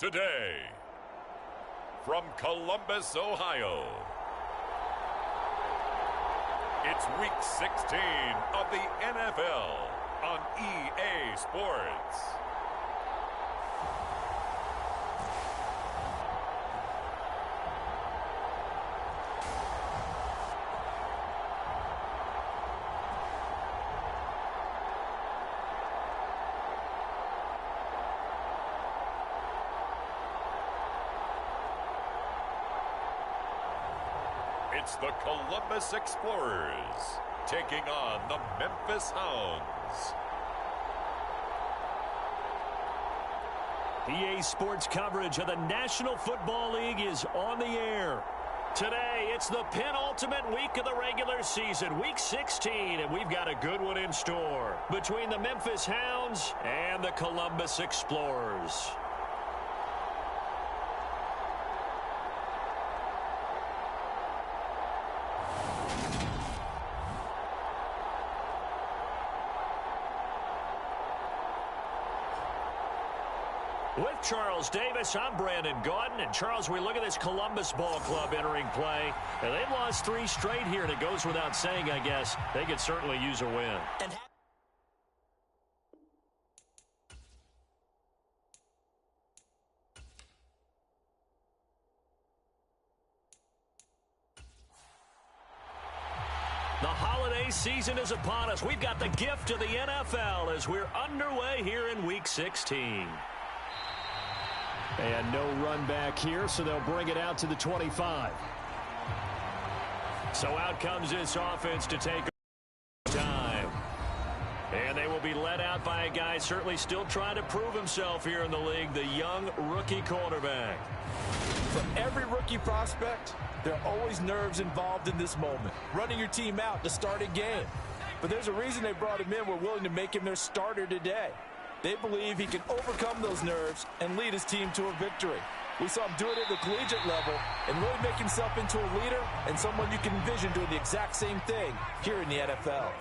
today. From Columbus, Ohio, it's Week 16 of the NFL on EA Sports. It's the Columbus Explorers taking on the Memphis Hounds. EA Sports coverage of the National Football League is on the air. Today, it's the penultimate week of the regular season, Week 16, and we've got a good one in store between the Memphis Hounds and the Columbus Explorers. With Charles Davis, I'm Brandon Gaudin. And Charles, we look at this Columbus Ball Club entering play. And they've lost 3 straight here, and it goes without saying, I guess, they could certainly use a win. The holiday season is upon us. We've got the gift of the NFL as we're underway here in Week 16. And no run back here, so they'll bring it out to the 25. So out comes this offense to take time. And they will be led out by a guy certainly still trying to prove himself here in the league, the young rookie quarterback. For every rookie prospect, there are always nerves involved in this moment. Running your team out to start a game. But there's a reason they brought him in. We're willing to make him their starter today. They believe he can overcome those nerves and lead his team to a victory. We saw him do it at the collegiate level and really make himself into a leader and someone you can envision doing the exact same thing here in the NFL.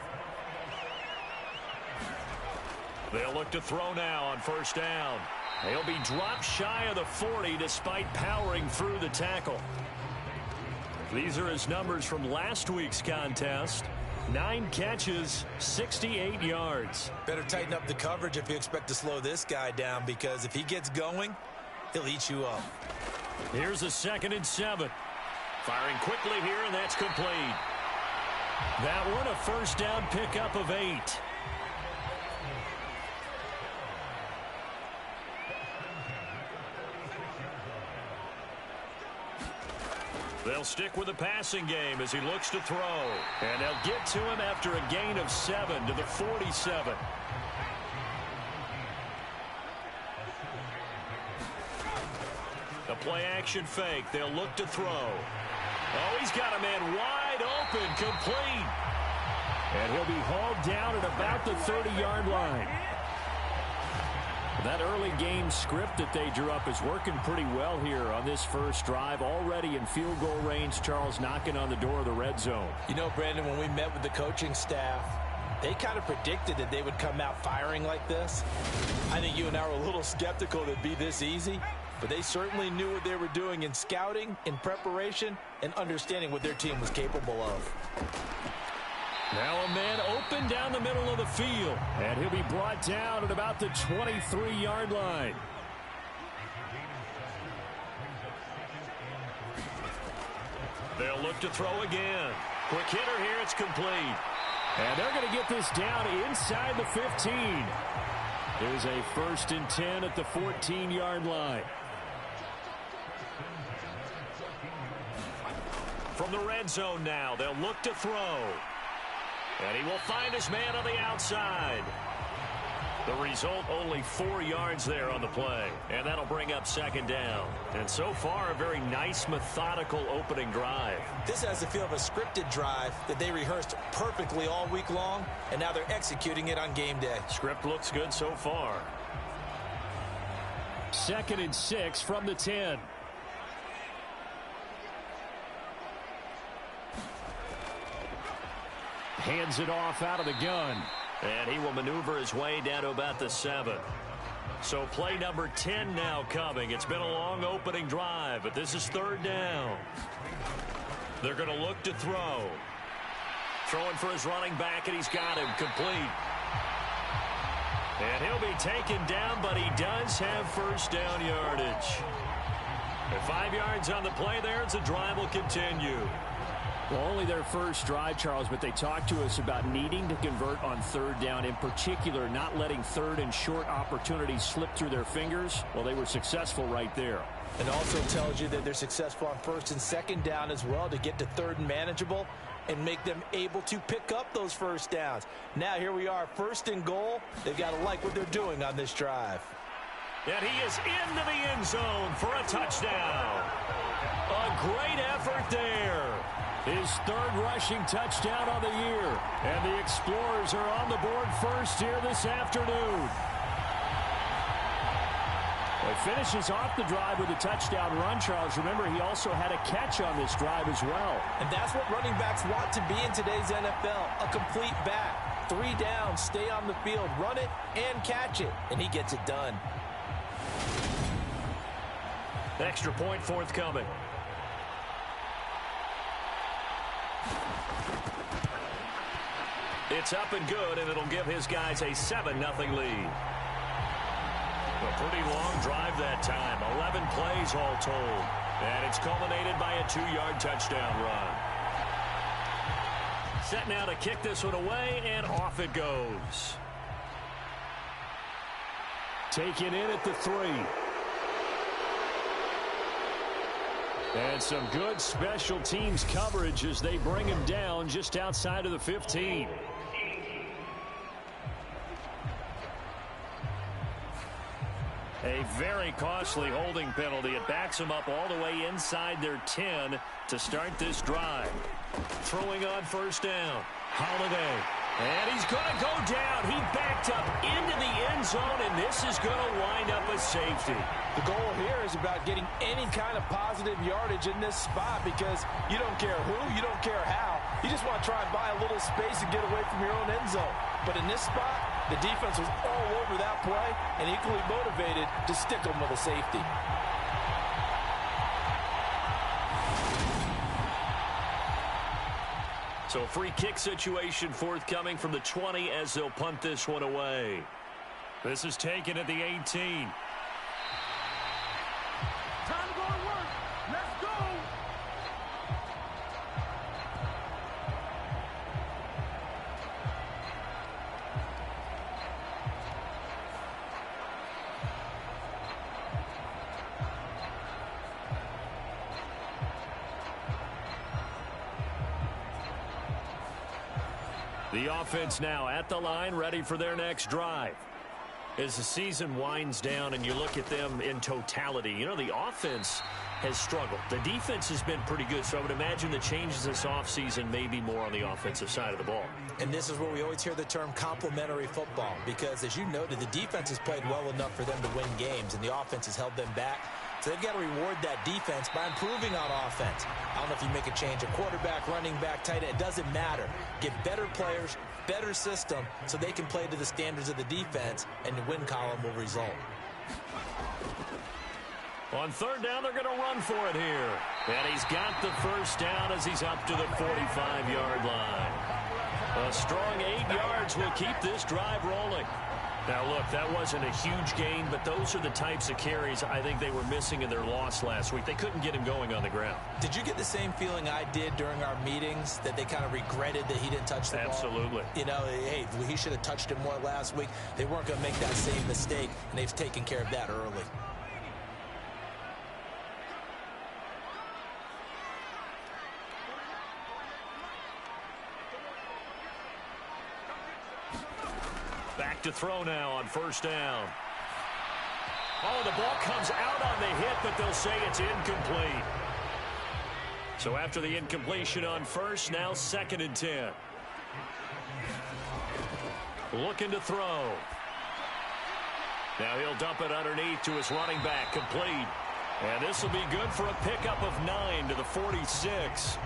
They'll look to throw now on first down. They'll be dropped shy of the 40 despite powering through the tackle. These are his numbers from last week's contest. 9 catches, 68 yards. Better tighten up the coverage if you expect to slow this guy down, because if he gets going, he'll eat you up. Here's a 2nd and 7. Firing quickly here, and that's complete. That one a first down pickup of 8. They'll stick with the passing game as he looks to throw. And they'll get to him after a gain of 7 to the 47. The play-action fake. They'll look to throw. Oh, he's got a man wide open, complete. And he'll be hauled down at about the 30-yard line. That early game script that they drew up is working pretty well here on this first drive. Already in field goal range, Charles knocking on the door of the red zone. You know, Brandon, when we met with the coaching staff, they kind of predicted that they would come out firing like this. I think you and I were a little skeptical that it'd be this easy, but they certainly knew what they were doing in scouting, in preparation, and understanding what their team was capable of. Now a man open down the middle of the field, and he'll be brought down at about the 23-yard line. They'll look to throw again. Quick hitter here, it's complete. And they're going to get this down inside the 15. There's a 1st and 10 at the 14-yard line. From the red zone now, they'll look to throw. And he will find his man on the outside. The result, only 4 yards there on the play. And that'll bring up 2nd down. And so far, a very nice, methodical opening drive. This has the feel of a scripted drive that they rehearsed perfectly all week long, and now they're executing it on game day. Script looks good so far. 2nd and 6 from the 10. Hands it off out of the gun. And he will maneuver his way down to about the 7. So play number 10 now coming. It's been a long opening drive, but this is third down. They're going to look to throw. Throwing for his running back, and he's got him complete. And he'll be taken down, but he does have first down yardage. And 5 yards on the play there as the drive will continue. Well, only their first drive, Charles, but they talked to us about needing to convert on third down, in particular not letting third and short opportunities slip through their fingers. Well, they were successful right there. It also tells you that they're successful on first and second down as well to get to third and manageable and make them able to pick up those first downs. Now here we are, first and goal. They've got to like what they're doing on this drive. And he is into the end zone for a touchdown. A great effort there. His third rushing touchdown on the year. And the Explorers are on the board first here this afternoon. He finishes off the drive with a touchdown run, Charles. Remember, he also had a catch on this drive as well. And that's what running backs want to be in today's NFL, a complete back. 3 downs, stay on the field, run it, and catch it. And he gets it done. Extra point forthcoming. It's up and good, and it'll give his guys a 7-0 lead. A pretty long drive that time. 11 plays all told. And it's culminated by a 2-yard touchdown run. Set now to kick this one away, and off it goes. Taken in at the 3. And some good special teams coverage as they bring him down just outside of the 15. A very costly holding penalty. It backs them up all the way inside their 10 to start this drive. Throwing on first down. Holiday. And he's going to go down. He backed up into the end zone, and this is going to wind up a safety. The goal here is about getting any kind of positive yardage in this spot because you don't care who, you don't care how. You just want to try and buy a little space and get away from your own end zone. But in this spot, the defense was all over that play and equally motivated to stick them with a safety. So free kick situation forthcoming from the 20 as they'll punt this one away. This is taken at the 18. Time to go to work. Let's go. The offense now at the line, ready for their next drive. As the season winds down and you look at them in totality, you know, the offense has struggled. The defense has been pretty good, so I would imagine the changes this offseason may be more on the offensive side of the ball. And this is where we always hear the term complementary football because, as you noted, the defense has played well enough for them to win games, and the offense has held them back. So they've got to reward that defense by improving on offense. I don't know if you make a change, a quarterback, running back, tight end, it doesn't matter. Get better players, better system, so they can play to the standards of the defense, and the win column will result. On third down, they're going to run for it here. And he's got the first down as he's up to the 45-yard line. A strong 8 yards will keep this drive rolling. Now, look, that wasn't a huge gain, but those are the types of carries I think they were missing in their loss last week. They couldn't get him going on the ground. Did you get the same feeling I did during our meetings, that they kind of regretted that he didn't touch the ball? Absolutely. You know, hey, he should have touched it more last week. They weren't going to make that same mistake, and they've taken care of that early. Back to throw now on first down. Oh, the ball comes out on the hit, but they'll say it's incomplete. So after the incompletion on first, now 2nd and 10. Looking to throw. Now he'll dump it underneath to his running back, complete. And this will be good for a pickup of 9 to the 46.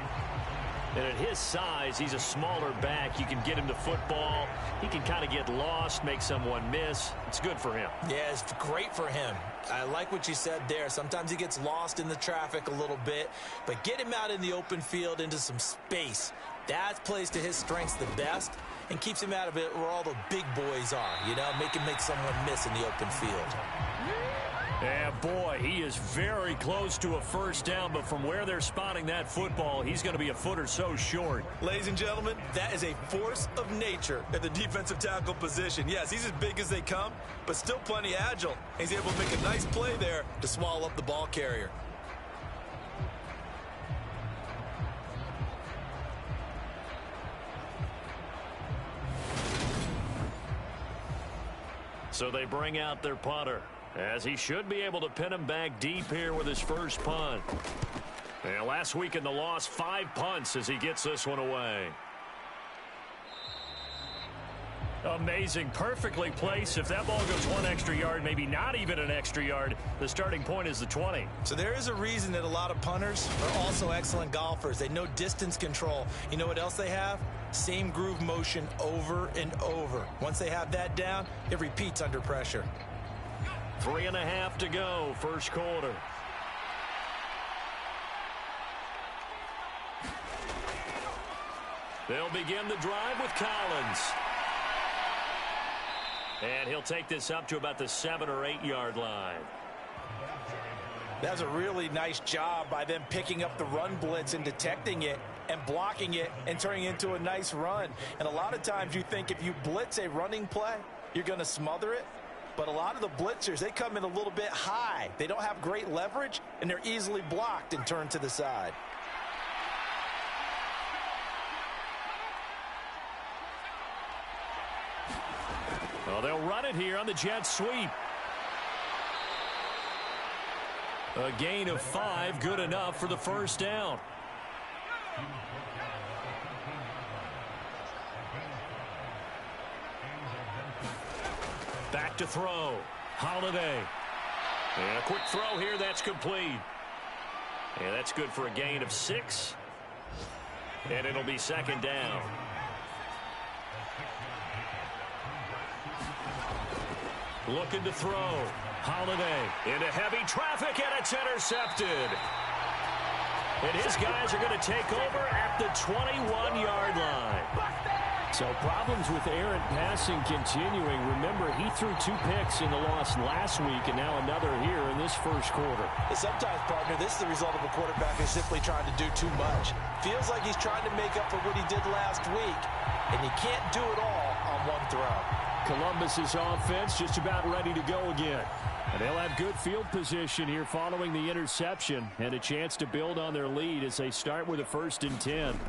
And at his size, he's a smaller back. You can get him to football. He can kind of get lost, make someone miss. It's good for him. Yeah, it's great for him. I like what you said there. Sometimes he gets lost in the traffic a little bit, but get him out in the open field into some space. That plays to his strengths the best and keeps him out of it where all the big boys are, you know, make someone miss in the open field. Yeah, boy, he is very close to a first down, but from where they're spotting that football, he's going to be a foot or so short. Ladies and gentlemen, that is a force of nature at the defensive tackle position. Yes, he's as big as they come, but still plenty agile. He's able to make a nice play there to swallow up the ball carrier. So they bring out their punter, as he should be able to pin him back deep here with his first punt. And last week in the loss, 5 punts as he gets this one away. Amazing, perfectly placed. If that ball goes 1 extra yard, maybe not even an extra yard, the starting point is the 20. So there is a reason that a lot of punters are also excellent golfers. They know distance control. You know what else they have? Same groove motion over and over. Once they have that down, it repeats under pressure. 3.5 to go, first quarter. They'll begin the drive with Collins. And he'll take this up to about the 7 or 8 yard line. That's a really nice job by them picking up the run blitz and detecting it and blocking it and turning it into a nice run. And a lot of times you think if you blitz a running play, you're going to smother it. But a lot of the blitzers, they come in a little bit high. They don't have great leverage, and they're easily blocked and turned to the side. Well, they'll run it here on the jet sweep. A gain of 5, good enough for the first down. Back to throw. Holiday. And a quick throw here, that's complete. And that's good for a gain of 6. And it'll be second down. Looking to throw. Holiday into heavy traffic, and it's intercepted. And his guys are going to take over at the 21-yard line. So problems with errant passing continuing. Remember, he threw 2 picks in the loss last week, and now another here in this first quarter. Sometimes, partner, this is the result of a quarterback who's simply trying to do too much. Feels like he's trying to make up for what he did last week, and he can't do it all on one throw. Columbus's offense just about ready to go again. And they'll have good field position here following the interception and a chance to build on their lead as they start with a 1st and 10.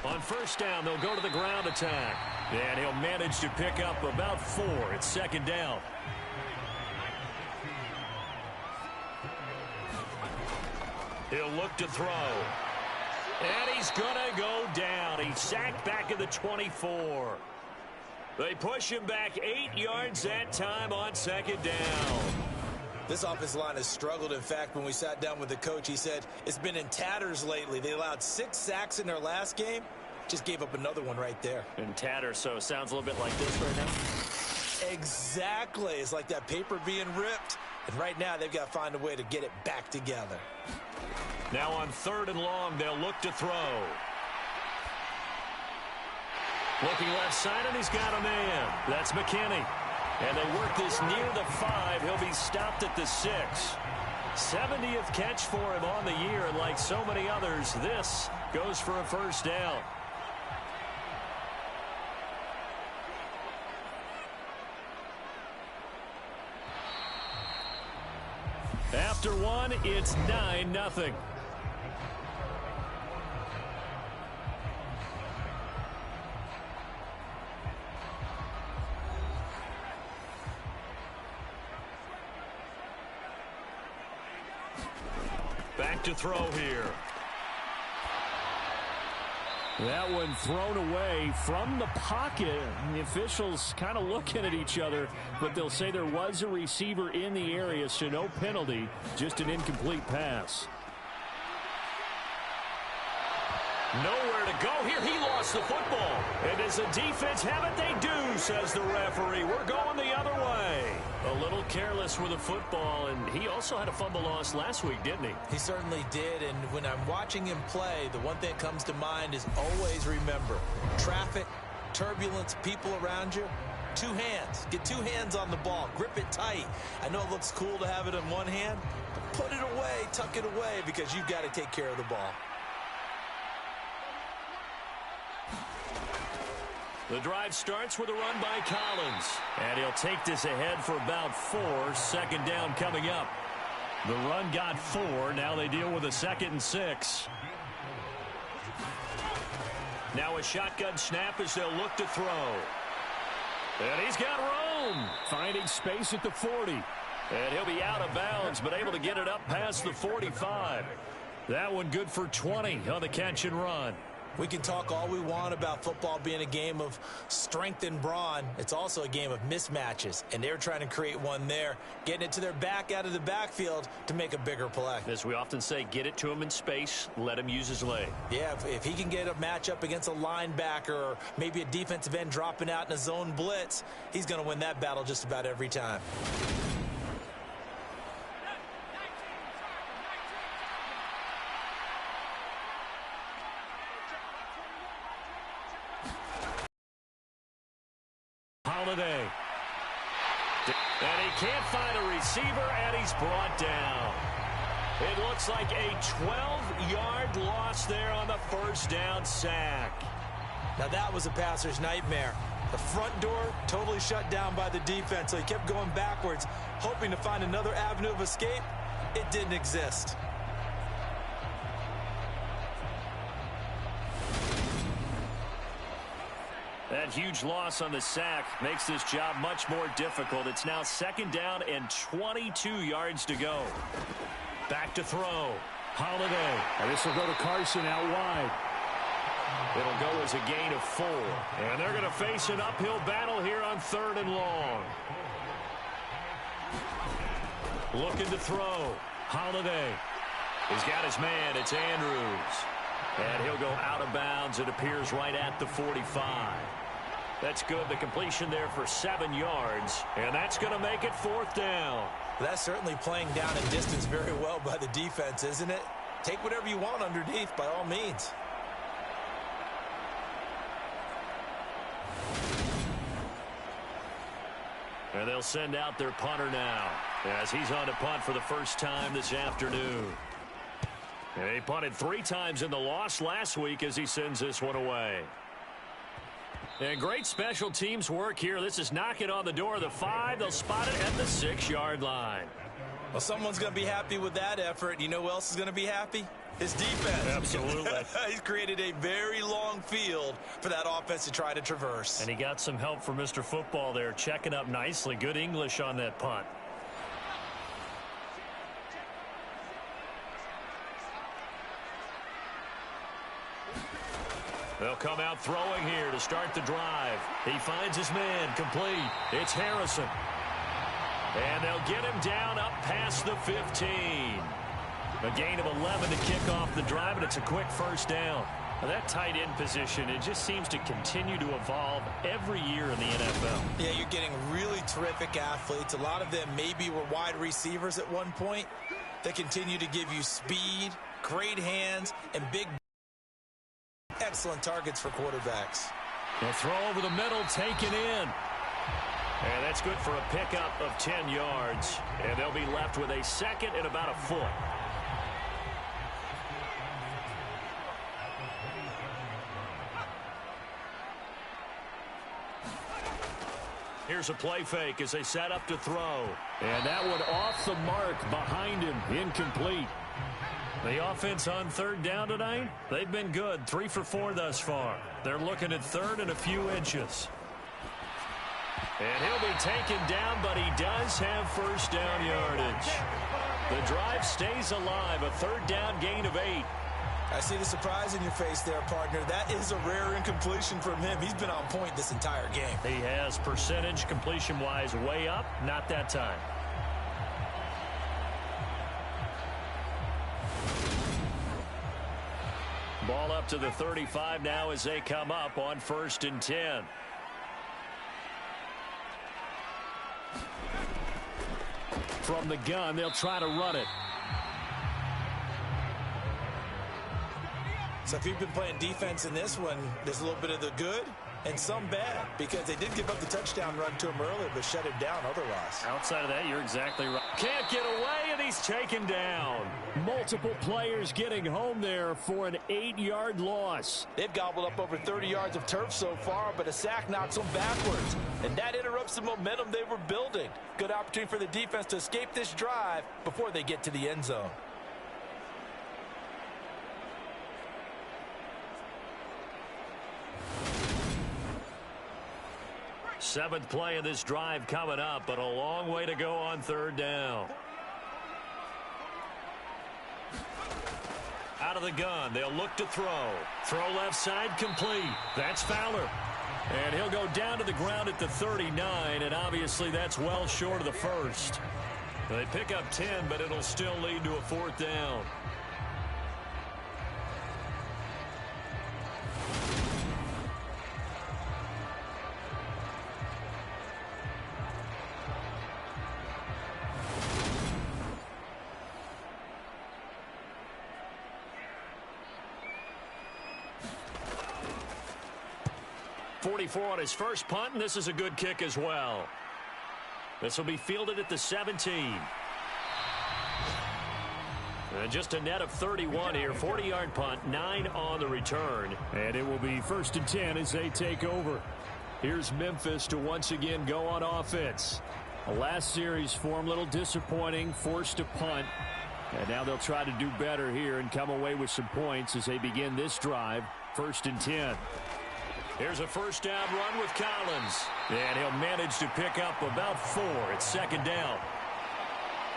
On first down, they'll go to the ground attack. And he'll manage to pick up about 4. It's second down. He'll look to throw. And he's going to go down. He's sacked back at the 24. They push him back 8 yards that time on second down. This offensive line has struggled. In fact, when we sat down with the coach, he said it's been in tatters lately. They allowed 6 sacks in their last game. Just gave up another one right there. In tatters, so it sounds a little bit like this right now. Exactly. It's like that paper being ripped. And right now, they've got to find a way to get it back together. Now on 3rd and long, they'll look to throw. Looking left side, and he's got a man. That's McKinney. And they work this near the 5. He'll be stopped at the 6. 70th catch for him on the year, and like so many others, this goes for a first down. After 1, it's 9-0. Back to throw here. That one thrown away from the pocket. The officials kind of looking at each other, but they'll say there was a receiver in the area, so no penalty, just an incomplete pass. Nowhere to go here. He lost the football. And does the defense have it? They do, says the referee. We're going the other way. A little careless with the football, and he also had a fumble loss last week, didn't he? He certainly did, and when I'm watching him play, the one thing that comes to mind is always remember, traffic, turbulence, people around you, two hands. Get two hands on the ball. Grip it tight. I know it looks cool to have it in one hand, but put it away, tuck it away, because you've got to take care of the ball. The drive starts with a run by Collins. And he'll take this ahead for about 4. Second down coming up. The run got 4. Now they deal with a 2nd and 6. Now a shotgun snap as they'll look to throw. And he's got room. Finding space at the 40. And he'll be out of bounds, but able to get it up past the 45. That one good for 20 on the catch and run. We can talk all we want about football being a game of strength and brawn. It's also a game of mismatches, and they're trying to create one there, getting it to their back out of the backfield to make a bigger play. As we often say, get it to him in space, let him use his leg. Yeah, if he can get a matchup against a linebacker or maybe a defensive end dropping out in a zone blitz, he's going to win that battle just about every time. Holiday. And he can't find a receiver, and he's brought down. It looks like a 12-yard loss there on the first down sack. Now that was a passer's nightmare. The front door totally shut down by the defense, so he kept going backwards, hoping to find another avenue of escape. It didn't exist. That huge loss on the sack makes this job much more difficult. It's now 2nd down and 22 yards to go. Back to throw. Holiday. And this will go to Carson out wide. It'll go as a gain of 4. And they're going to face an uphill battle here on 3rd and long. Looking to throw. Holiday. He's got his man. It's Andrews. And he'll go out of bounds. It appears right at the 45. That's good. The completion there for 7 yards. And that's going to make it 4th down. That's certainly playing down in distance very well by the defense, isn't it? Take whatever you want underneath by all means. And they'll send out their punter now as he's on to punt for the first time this afternoon. And he punted 3 times in the loss last week as he sends this one away. And great special teams work here. This is knocking on the door of the 5. They'll spot it at the 6-yard line. Well, someone's going to be happy with that effort. You know who else is going to be happy? His defense. Absolutely. He's created a very long field for that offense to try to traverse. And he got some help from Mr. Football there, checking up nicely. Good English on that punt. They'll come out throwing here to start the drive. He finds his man complete. It's Harrison. And they'll get him down up past the 15. A gain of 11 to kick off the drive, and it's a quick first down. Now that tight end position, it just seems to continue to evolve every year in the NFL. Yeah, you're getting really terrific athletes. A lot of them maybe were wide receivers at one point. They continue to give you speed, great hands, and big, excellent targets for quarterbacks. The throw over the middle taken in. And that's good for a pickup of 10 yards. And they'll be left with a 2nd and about a foot. Here's a play fake as they set up to throw. And that one off the mark behind him. Incomplete. The offense on 3rd down tonight, they've been good. 3 for 4 thus far. They're looking at 3rd and a few inches. And he'll be taken down, but he does have first down yardage. The drive stays alive. A 3rd down gain of 8. I see the surprise in your face there, partner. That is a rare incompletion from him. He's been on point this entire game. He has percentage completion-wise way up. Not that time. Ball up up to the 35 now as they come up on 1st and 10. From the gun, they'll try to run it. So if you've been playing defense in this one, there's a little bit of the good and some bad, because they did give up the touchdown run to him earlier, but shut him down otherwise. Outside of that, you're exactly right. Can't get away, and he's taken down. Multiple players getting home there for an 8-yard loss. They've gobbled up over 30 yards of turf so far, but a sack knocks them backwards, and that interrupts the momentum they were building. Good opportunity for the defense to escape this drive before they get to the end zone. Seventh play of this drive coming up, but a long way to go on 3rd down. Out of the gun, they'll look to throw. Throw left side complete. That's Fowler. And he'll go down to the ground at the 39, and obviously that's well short of the first. They pick up 10, but it'll still lead to a 4th down. On his first punt, and this is a good kick as well. This will be fielded at the 17. And just a net of 31 here. 40-yard punt, 9 on the return. And it will be 1st and 10 as they take over. Here's Memphis to once again go on offense. The last series for him, a little disappointing, forced to punt. And now they'll try to do better here and come away with some points as they begin this drive. 1st and 10. Here's a 1st down run with Collins. And he'll manage to pick up about 4. It's 2nd down.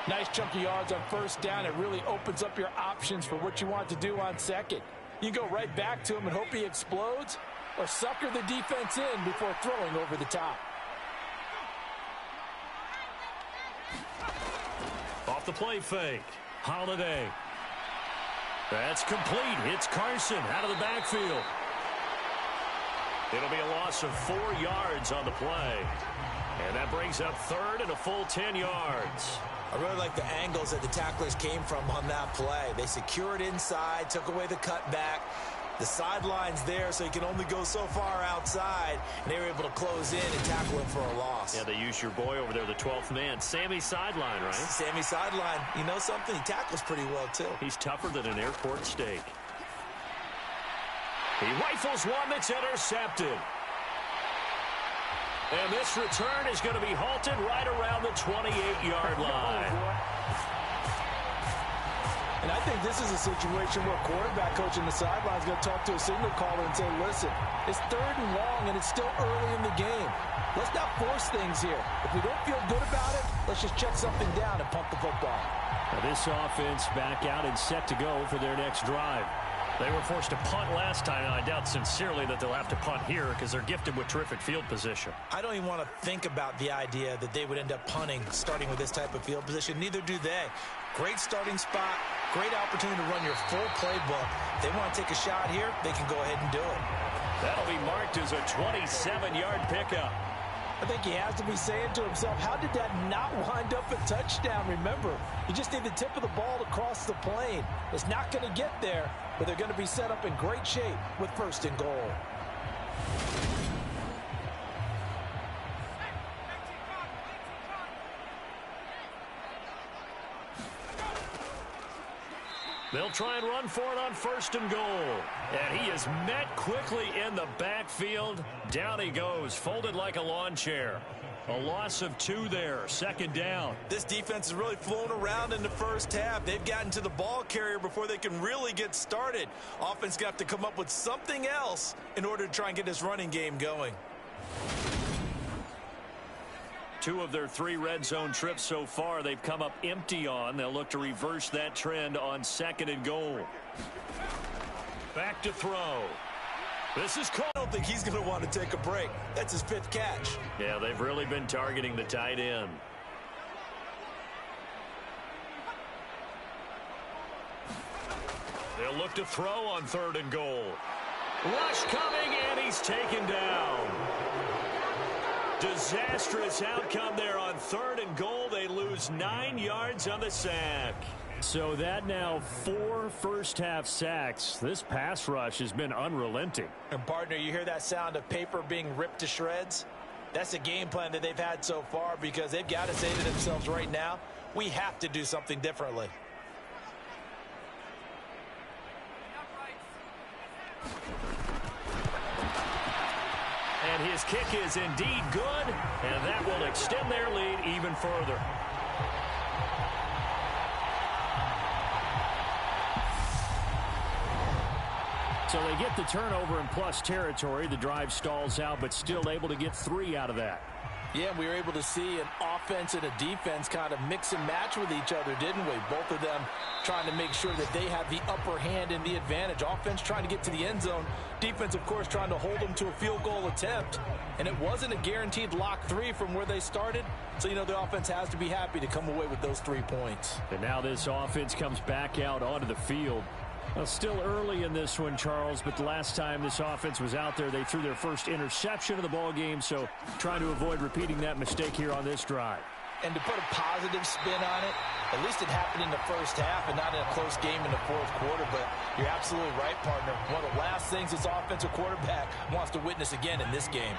Nice chunky yards on 1st down. It really opens up your options for what you want to do on 2nd. You go right back to him and hope he explodes, or sucker the defense in before throwing over the top. Off the play fake. Holiday. That's complete. It's Carson out of the backfield. It'll be a loss of 4 yards on the play. And that brings up 3rd and a full 10 yards. I really like the angles that the tacklers came from on that play. They secured inside, took away the cutback. The sideline's there, so he can only go so far outside. And they were able to close in and tackle him for a loss. Yeah, they used your boy over there, the 12th man. Sammy Sideline, right? Sammy Sideline. You know something? He tackles pretty well, too. He's tougher than an airport steak. He rifles one that's intercepted. And this return is going to be halted right around the 28-yard line. And I think this is a situation where quarterback coach in the sideline is going to talk to a signal caller and say, listen, it's 3rd and long and it's still early in the game. Let's not force things here. If we don't feel good about it, let's just check something down and pump the football. Now this offense back out and set to go for their next drive. They were forced to punt last time, and I doubt sincerely that they'll have to punt here because they're gifted with terrific field position. I don't even want to think about the idea that they would end up punting starting with this type of field position. Neither do they. Great starting spot, great opportunity to run your full playbook. If they want to take a shot here, they can go ahead and do it. That'll be marked as a 27-yard pickup. I think he has to be saying to himself, how did that not wind up a touchdown? Remember, you just need the tip of the ball to cross the plane. It's not going to get there, but they're going to be set up in great shape with 1st and goal. They'll try and run for it on 1st and goal. And he is met quickly in the backfield. Down he goes, folded like a lawn chair. A loss of 2 there, 2nd down. This defense has really flown around in the first half. They've gotten to the ball carrier before they can really get started. Offense got to come up with something else in order to try and get this running game going. 2 of their 3 red zone trips so far they've come up empty on. They'll look to reverse that trend on 2nd and goal. Back to throw. This is caught. I don't think he's going to want to take a break. That's his 5th catch. Yeah, they've really been targeting the tight end. They'll look to throw on 3rd and goal. Rush coming, and he's taken down. Disastrous outcome there on 3rd and goal. They lose 9 yards on the sack. So that now 4 first-half sacks. This pass rush has been unrelenting. And, partner, you hear that sound of paper being ripped to shreds? That's a game plan that they've had so far because they've got to say to themselves right now, we have to do something differently. And his kick is indeed good, and that will extend their lead even further. So they get the turnover in plus territory. The drive stalls out, but still able to get 3 out of that. Yeah, we were able to see an offense and a defense kind of mix and match with each other, didn't we? Both of them trying to make sure that they have the upper hand and the advantage. Offense trying to get to the end zone. Defense, of course, trying to hold them to a field goal attempt. And it wasn't a guaranteed lock 3 from where they started. So, you know, the offense has to be happy to come away with those 3 points. And now this offense comes back out onto the field. Well, still early in this one, Charles, but the last time this offense was out there, they threw their first interception of the ball game, so trying to avoid repeating that mistake here on this drive. And to put a positive spin on it, at least it happened in the first half and not in a close game in the 4th quarter, but you're absolutely right, partner. One of the last things this offensive quarterback wants to witness again in this game.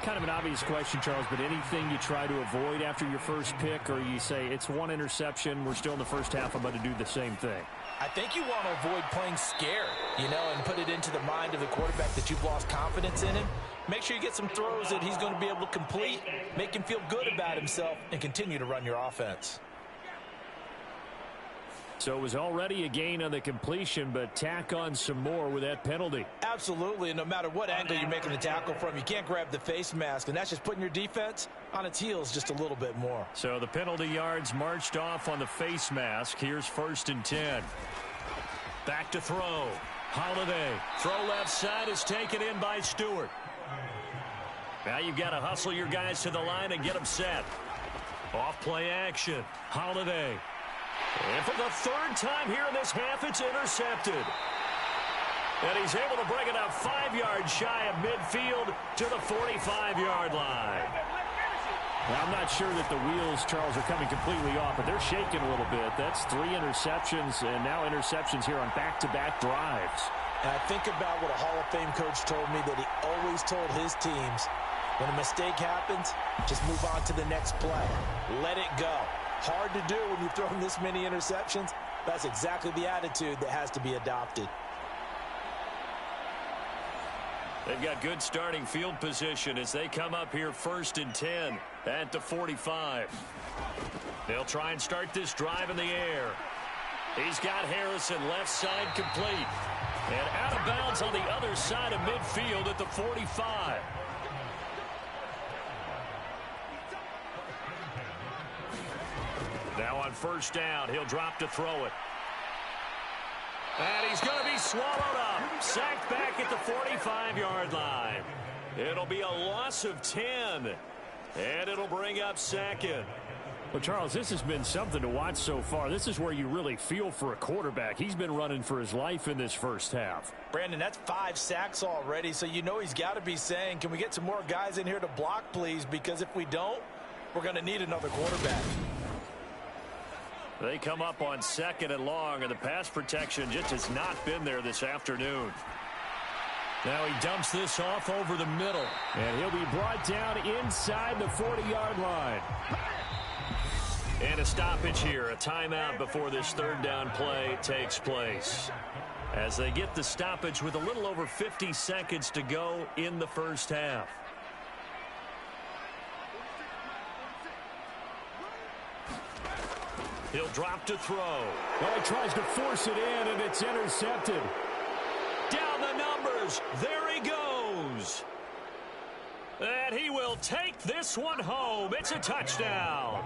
Kind of an obvious question, Charles, but anything you try to avoid after your first pick, or you say it's 1 interception, we're still in the first half, I'm going to do the same thing? I think you want to avoid playing scared, you know, and put it into the mind of the quarterback that you've lost confidence in him. Make sure you get some throws that he's going to be able to complete, make him feel good about himself, and continue to run your offense. So it was already a gain on the completion, but tack on some more with that penalty. Absolutely, and no matter what angle you're making the tackle from, you can't grab the face mask, and that's just putting your defense on its heels just a little bit more. So the penalty yards marched off on the face mask. Here's 1st and 10. Back to throw. Holiday. Throw left side is taken in by Stewart. Now you've got to hustle your guys to the line and get them set. Off play action. Holiday. And for the 3rd time here in this half, it's intercepted. And he's able to bring it up 5 yards shy of midfield to the 45-yard line. Now, I'm not sure that the wheels, Charles, are coming completely off, but they're shaking a little bit. That's 3 interceptions, and now interceptions here on back-to-back drives. And I think about what a Hall of Fame coach told me that he always told his teams, when a mistake happens, just move on to the next play. Let it go. Hard to do when you've thrown this many interceptions. That's exactly the attitude that has to be adopted. They've got good starting field position as they come up here 1st and 10 at the 45. They'll try and start this drive in the air. He's got Harrison left side complete. And out of bounds on the other side of midfield at the 45. Now on 1st down, he'll drop to throw it. And he's going to be swallowed up. Sacked back at the 45-yard line. It'll be a loss of 10. And it'll bring up 2nd. Well, Charles, this has been something to watch so far. This is where you really feel for a quarterback. He's been running for his life in this first half. Brandon, that's 5 sacks already, so you know he's got to be saying, can we get some more guys in here to block, please? Because if we don't, we're going to need another quarterback. They come up on 2nd and long, and the pass protection just has not been there this afternoon. Now he dumps this off over the middle. And he'll be brought down inside the 40-yard line. And a stoppage here, a timeout before this 3rd down play takes place. As they get the stoppage with a little over 50 seconds to go in the first half. He'll drop to throw. Well, he tries to force it in, and it's intercepted. Down the numbers. There he goes. And he will take this one home. It's a touchdown.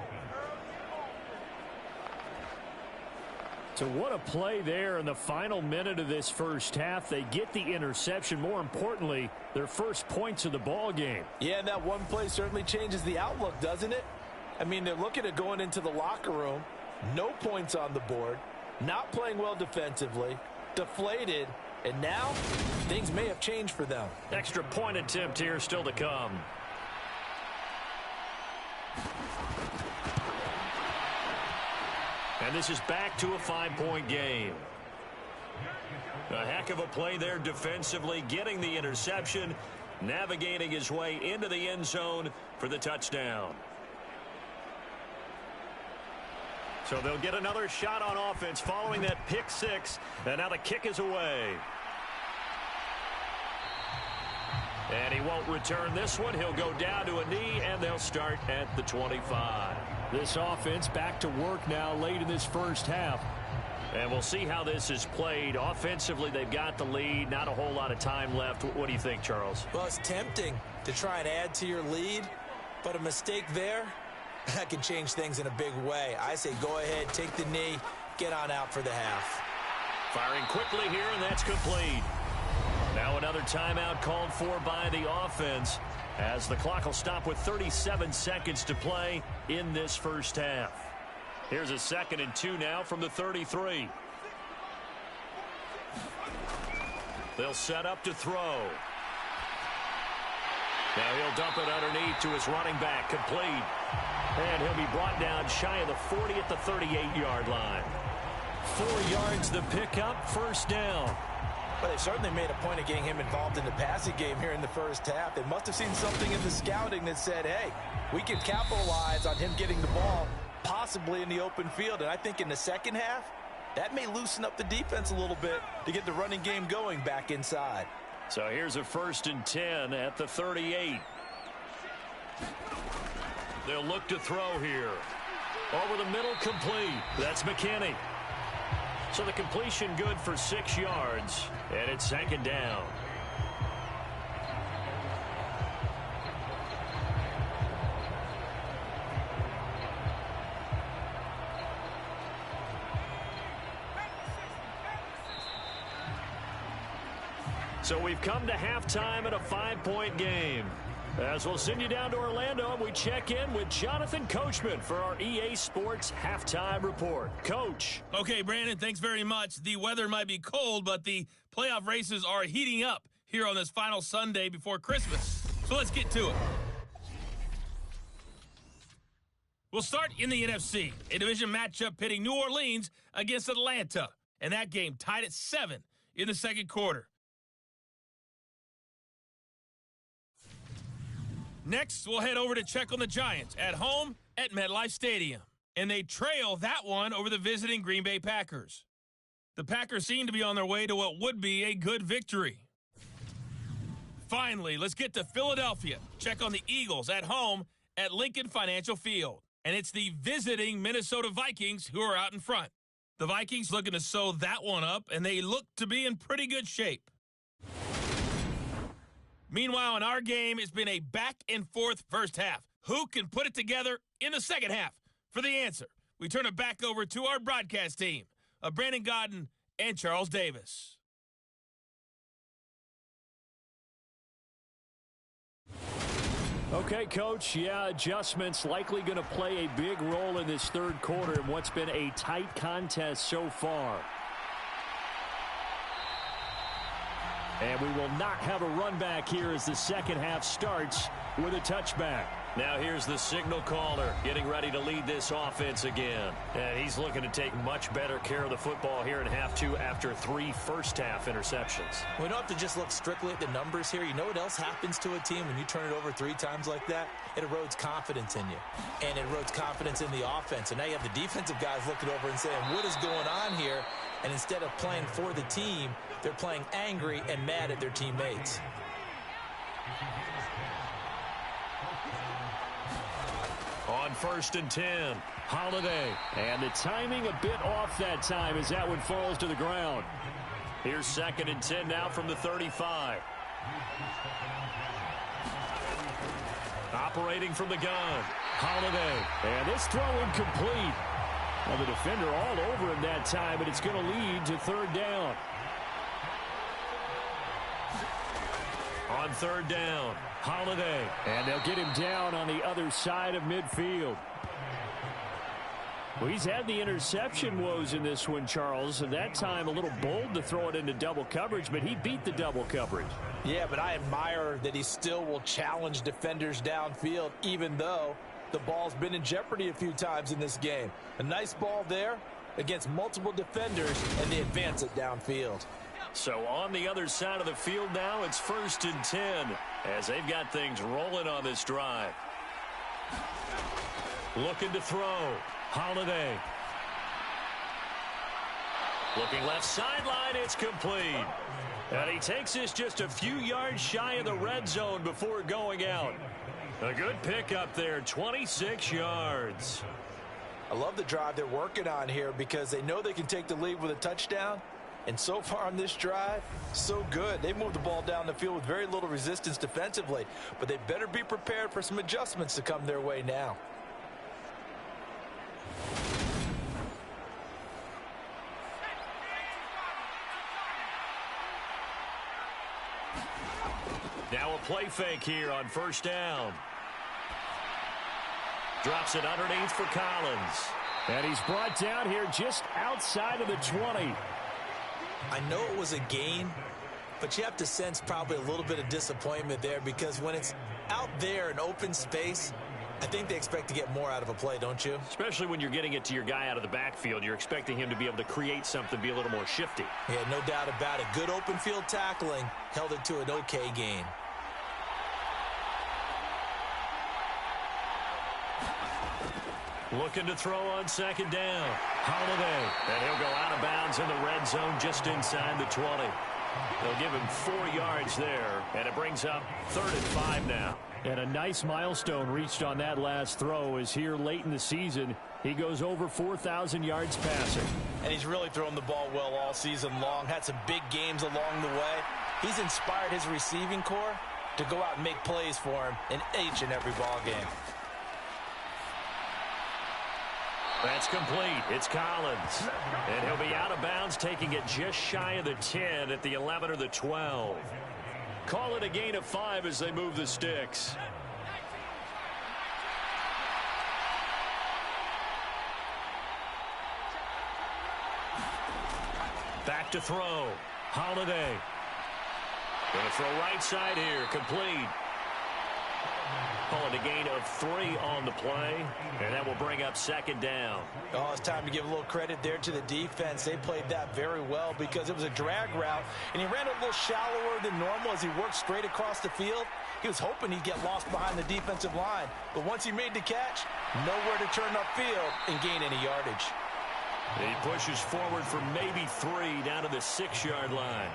So what a play there in the final minute of this first half. They get the interception. More importantly, their first points of the ball game. Yeah, and that one play certainly changes the outlook, doesn't it? I mean, they're looking at going into the locker room. No points on the board. Not playing well defensively. deflated, and now things may have changed for them. Extra point attempt here still to come. And this is back to a 5-point game. A heck of a play there defensively, getting the interception, navigating his way into the end zone for the touchdown. So they'll get another shot on offense following that pick six, and now the kick is away. And he won't return this one. He'll go down to a knee, and they'll start at the 25. This offense back to work now late in this first half. And we'll see how this is played. Offensively, they've got the lead. Not a whole lot of time left. What do you think, Charles? Well, it's tempting to try and add to your lead, but a mistake there, that can change things in a big way. I say go ahead, take the knee, get on out for the half. Firing quickly here, and that's complete. Now another timeout called for by the offense as the clock will stop with 37 seconds to play in this first half. Here's a 2nd and 2 now from the 33. They'll set up to throw. Now he'll dump it underneath to his running back, complete. And he'll be brought down shy of the 40 at the 38-yard line. 4 yards the pickup, first down. Well, they certainly made a point of getting him involved in the passing game here in the first half. They must have seen something in the scouting that said, hey, we can capitalize on him getting the ball possibly in the open field. And I think in the second half, that may loosen up the defense a little bit to get the running game going back inside. So here's a 1st and 10 at the 38. They'll look to throw here. Over the middle, complete. That's McKinney. So the completion good for 6 yards, and it's 2nd down. So we've come to halftime at a 5-point game. As we'll send you down to Orlando, we check in with Jonathan Coachman for our EA Sports Halftime Report. Coach. Okay, Brandon, thanks very much. The weather might be cold, but the playoff races are heating up here on this final Sunday before Christmas. So let's get to it. We'll start in the NFC, a division matchup pitting New Orleans against Atlanta. And that game tied at 7 in the second quarter. Next, we'll head over to check on the Giants at home at MetLife Stadium. And they trail that one over the visiting Green Bay Packers. The Packers seem to be on their way to what would be a good victory. Finally, let's get to Philadelphia. Check on the Eagles at home at Lincoln Financial Field. And it's the visiting Minnesota Vikings who are out in front. The Vikings looking to sew that one up, and they look to be in pretty good shape. Meanwhile, in our game, it's been a back-and-forth first half. Who can put it together in the second half? For the answer, we turn it back over to our broadcast team of Brandon Godden and Charles Davis. Okay, Coach, adjustments likely going to play a big role in this third quarter in what's been a tight contest so far. And we will not have a run back here as the second half starts with a touchback. Now here's the signal caller getting ready to lead this offense again. And he's looking to take much better care of the football here in half 2 after 3 first-half interceptions. We don't have to just look strictly at the numbers here. You know what else happens to a team when you turn it over 3 times like that? It erodes confidence in you. And it erodes confidence in the offense. And now you have the defensive guys looking over and saying, what is going on here? And instead of playing for the team, they're playing angry and mad at their teammates. On 1st and 10, Holiday. And the timing a bit off that time as that one falls to the ground. Here's 2nd and 10 now from the 35. Operating from the gun, Holiday. And this throw incomplete. Well, the defender all over him that time, but it's going to lead to 3rd down. On 3rd down, Holiday. And they'll get him down on the other side of midfield. Well, he's had the interception woes in this one, Charles, and that time a little bold to throw it into double coverage, but he beat the double coverage. Yeah, but I admire that he still will challenge defenders downfield, even though the ball's been in jeopardy a few times in this game. A nice ball there against multiple defenders, and they advance it downfield. So on the other side of the field now, it's 1st and 10 as they've got things rolling on this drive. Looking to throw. Holiday. Looking left sideline, it's complete. And he takes this just a few yards shy of the red zone before going out. A good pickup there, 26 yards. I love the drive they're working on here because they know they can take the lead with a touchdown. And so far on this drive, so good. They moved the ball down the field with very little resistance defensively. But they better be prepared for some adjustments to come their way now. Now a play fake here on 1st down. Drops it underneath for Collins. And he's brought down here just outside of the 20. I know it was a gain, but you have to sense probably a little bit of disappointment there because when it's out there in open space, I think they expect to get more out of a play, don't you? Especially when you're getting it to your guy out of the backfield. You're expecting him to be able to create something, be a little more shifty. Yeah, no doubt about it. Good open field tackling held it to an okay gain. Looking to throw on 2nd down. Holiday. And he'll go out of bounds in the red zone just inside the 20. They'll give him 4 yards there, and it brings up 3rd and 5 now. And a nice milestone reached on that last throw is here late in the season. He goes over 4,000 yards passing. And he's really thrown the ball well all season long. Had some big games along the way. He's inspired his receiving corps to go out and make plays for him in each and every ball game. That's complete. It's Collins. And he'll be out of bounds, taking it just shy of the 10 at the 11 or the 12. Call it a gain of 5 as they move the sticks. Back to throw. Holiday. Going to throw right side here. Complete. Call it a gain of 3 on the play, and that will bring up 2nd down. Oh, it's time to give a little credit there to the defense. They played that very well because it was a drag route, and he ran a little shallower than normal as he worked straight across the field. He was hoping he'd get lost behind the defensive line, but once he made the catch, nowhere to turn upfield and gain any yardage. He pushes forward for maybe 3 down to the 6-yard line.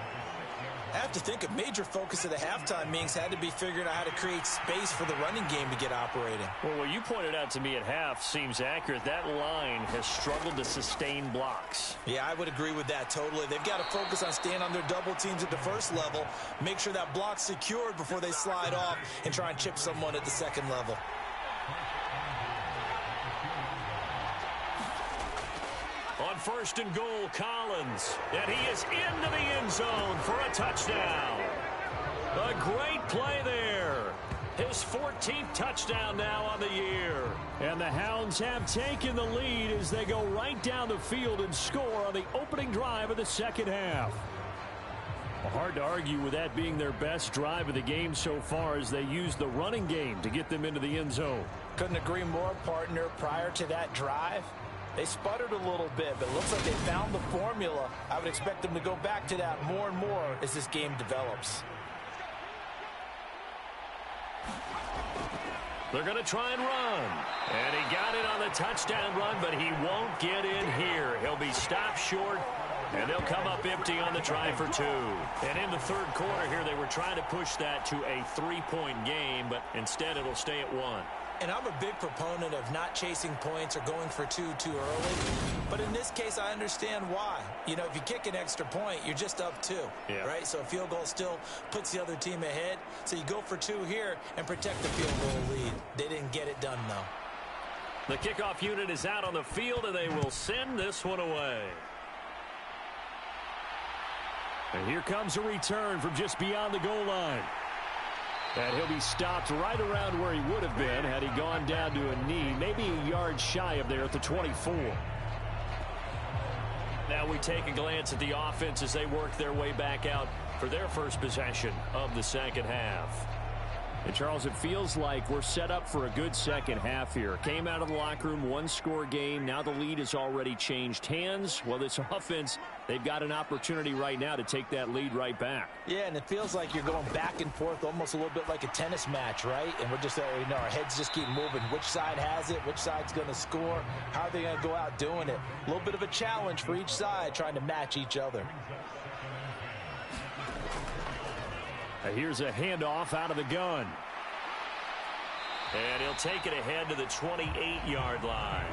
I have to think a major focus of the halftime meetings had to be figuring out how to create space for the running game to get operating. Well, what you pointed out to me at half seems accurate. That line has struggled to sustain blocks. Yeah, I would agree with that totally. They've got to focus on staying on their double teams at the first level, make sure that block's secured before they slide off and try and chip someone at the second level. On 1st and goal, Collins. And he is into the end zone for a touchdown. A great play there. His 14th touchdown now on the year. And the Hounds have taken the lead as they go right down the field and score on the opening drive of the second half. Well, hard to argue with that being their best drive of the game so far as they use the running game to get them into the end zone. Couldn't agree more, partner. Prior to that drive, they sputtered a little bit, but it looks like they found the formula. I would expect them to go back to that more and more as this game develops. They're going to try and run. And he got it on the touchdown run, but he won't get in here. He'll be stopped short, and they'll come up empty on the try for 2. And in the 3rd quarter here, they were trying to push that to a 3-point game, but instead it'll stay at 1. And I'm a big proponent of not chasing points or going for 2 too early. But in this case, I understand why. You know, if you kick an extra point, you're just up 2, right? So a field goal still puts the other team ahead. So you go for 2 here and protect the field goal lead. They didn't get it done, though. The kickoff unit is out on the field, and they will send this one away. And here comes a return from just beyond the goal line. And he'll be stopped right around where he would have been had he gone down to a knee, maybe a yard shy of there at the 24. Now we take a glance at the offense as they work their way back out for their first possession of the second half. And, Charles, it feels like we're set up for a good second half here. Came out of the locker room, one-score game. Now the lead has already changed hands. Well, this offense, they've got an opportunity right now to take that lead right back. Yeah, and it feels like you're going back and forth almost a little bit like a tennis match, right? And we're just, our heads just keep moving. Which side has it? Which side's going to score? How are they going to go out doing it? A little bit of a challenge for each side trying to match each other. Here's a handoff out of the gun. And he'll take it ahead to the 28-yard line.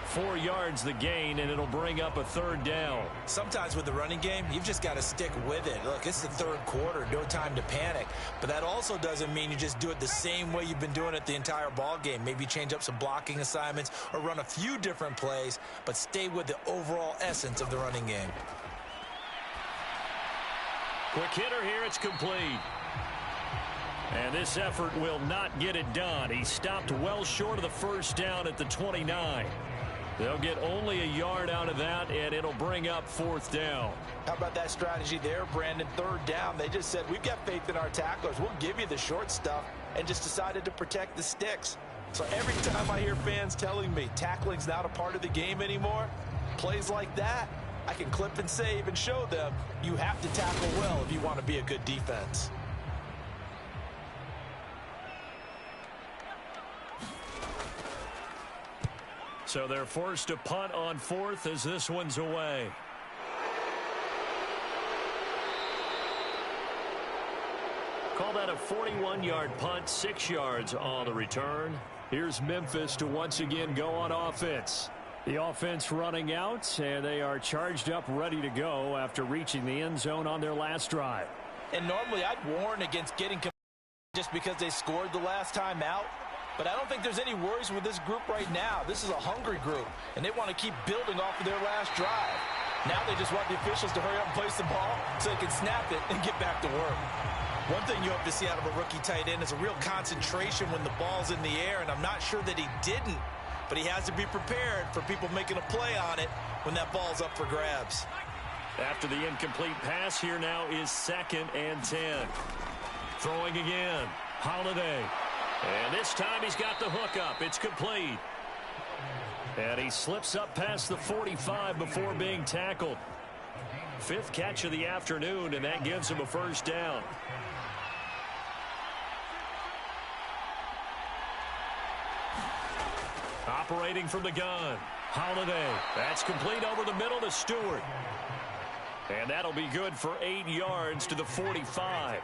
4 yards the gain, and it'll bring up a third down. Sometimes with the running game, you've just got to stick with it. Look, it's the third quarter, no time to panic. But that also doesn't mean you just do it the same way you've been doing it the entire ball game. Maybe change up some blocking assignments or run a few different plays, but stay with the overall essence of the running game. Quick hitter here, it's complete. And this effort will not get it done. He stopped well short of the first down at the 29. They'll get only a yard out of that, and it'll bring up fourth down. How about that strategy there, Brandon? Third down, they just said, we've got faith in our tacklers. We'll give you the short stuff, and just decided to protect the sticks. So every time I hear fans telling me tackling's not a part of the game anymore, plays like that, I can clip and save and show them you have to tackle well if you want to be a good defense. So they're forced to punt on fourth as this one's away. Call that a 41-yard punt, 6 yards on the return. Here's Memphis to once again go on offense. The offense running out, and they are charged up, ready to go after reaching the end zone on their last drive. And normally I'd warn against getting just because they scored the last time out. But I don't think there's any worries with this group right now. This is a hungry group, and they want to keep building off of their last drive. Now they just want the officials to hurry up and place the ball so they can snap it and get back to work. One thing you hope to see out of a rookie tight end is a real concentration when the ball's in the air, and I'm not sure that he didn't, but he has to be prepared for people making a play on it when that ball's up for grabs. After the incomplete pass, here now is 2nd and 10. Throwing again, Holiday. And this time he's got the hook up. It's complete. And he slips up past the 45 before being tackled. 5th catch of the afternoon, and that gives him a first down. Operating from the gun, Holiday. That's complete over the middle to Stewart. And that'll be good for 8 yards to the 45.